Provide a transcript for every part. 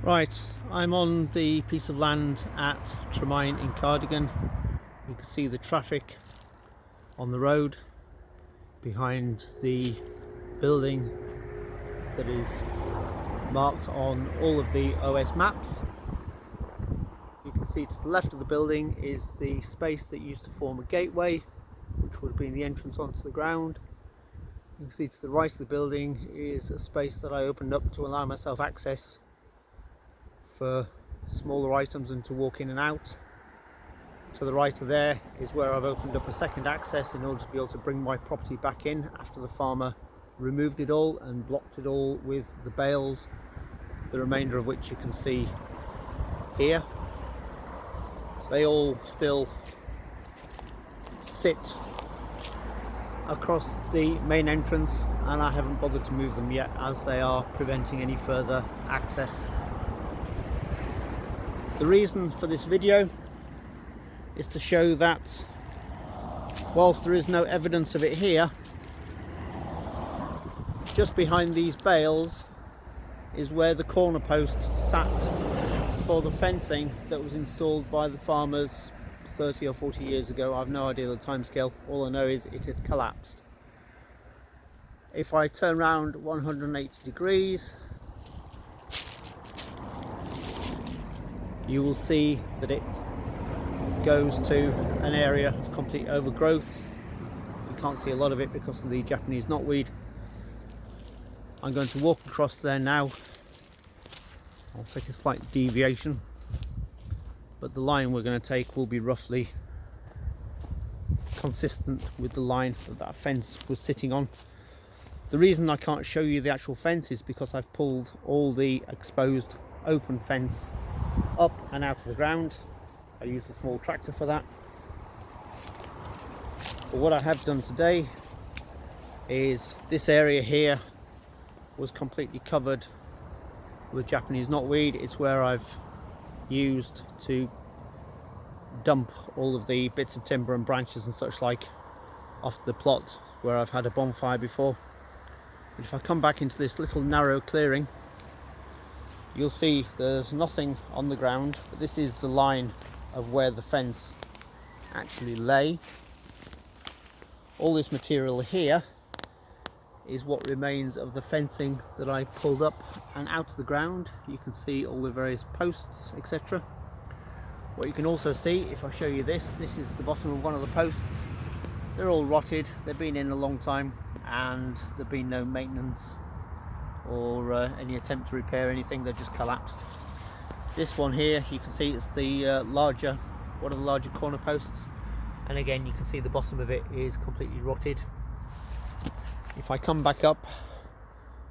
Right, I'm on the piece of land at Tremain in Cardigan. You can see the traffic on the road behind the building that is marked on all of the OS maps. You can see to the left of the building is the space that used to form a gateway, which would have been the entrance onto the ground. You can see to the right of the building is a space that I opened up to allow myself access for smaller items and to walk in and out. To the right of there is where I've opened up a second access in order to be able to bring my property back in after the farmer removed it all and blocked it all with the bales, the remainder of which you can see here. They all still sit across the main entrance and I haven't bothered to move them yet, as they are preventing any further access. The reason for this video is to show that whilst there is no evidence of it here, just behind these bales is where the corner post sat for the fencing that was installed by the farmers 30 or 40 years ago. I've no idea the timescale. All I know is it had collapsed. If I turn around 180 degrees, you will see that it goes to an area of complete overgrowth. You can't see a lot of it because of the Japanese knotweed. I'm going to walk across there now. I'll take a slight deviation, but the line we're going to take will be roughly consistent with the line that fence was sitting on. The reason I can't show you the actual fence is because I've pulled all the exposed open fence up and out of the ground. I used a small tractor for that. But what I have done today is this area here was completely covered with Japanese knotweed. It's where I've used to dump all of the bits of timber and branches and such like off the plot where I've had a bonfire before. But if I come back into this little narrow clearing, you'll see there's nothing on the ground, but this is the line of where the fence actually lay. All this material here is what remains of the fencing that I pulled up and out of the ground. You can see all the various posts, etc. What you can also see, if I show you this is the bottom of one of the posts. They're all rotted, they've been in a long time, and there've been no maintenance or any attempt to repair anything. They've just collapsed. This one here, you can see it's the one of the larger corner posts, and again you can see the bottom of it is completely rotted. If I come back up,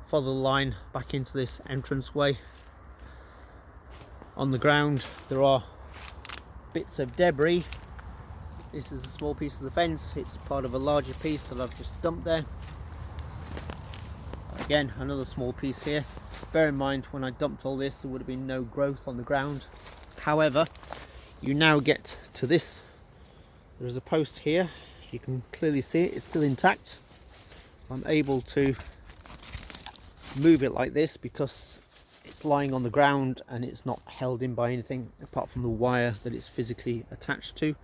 follow the line back into this entranceway, on the ground there are bits of debris. This is a small piece of the fence, it's part of a larger piece that I've just dumped there. Again, another small piece here. Bear in mind, when I dumped all this, there would have been no growth on the ground. However, you now get to this. There's a post here. You can clearly see it. It's still intact. I'm able to move it like this because it's lying on the ground and it's not held in by anything apart from the wire that it's physically attached to.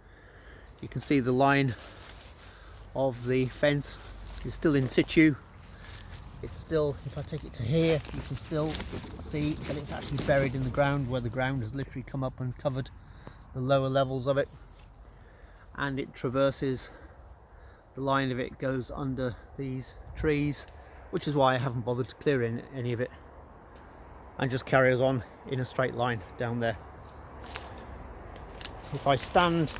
You can see the line of the fence is still in situ. It's still, if I take it to here, you can still see that it's actually buried in the ground, where the ground has literally come up and covered the lower levels of it, and it traverses, the line of it goes under these trees, which is why I haven't bothered to clear any of it, and just carries on in a straight line down there. If I stand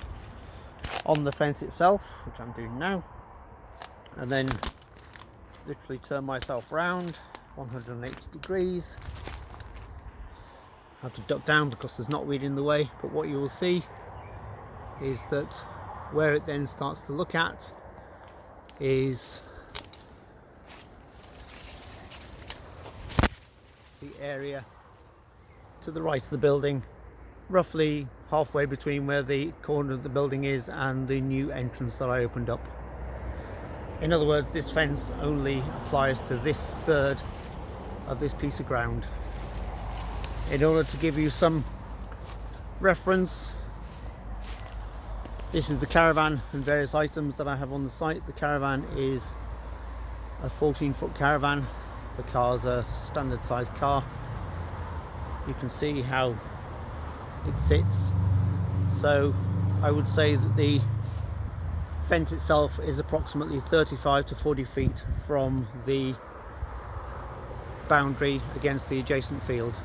on the fence itself, which I'm doing now, and then literally turn myself round 180 degrees. I have to duck down because there's knotweed in the way, but what you will see is that where it then starts to look at is the area to the right of the building, roughly halfway between where the corner of the building is and the new entrance that I opened up. In other words, this fence only applies to this third of this piece of ground. In order to give you some reference, this is the caravan and various items that I have on the site. The caravan is a 14-foot caravan. The car's a standard size car. You can see how it sits. So I would say that the fence itself is approximately 35 to 40 feet from the boundary against the adjacent field.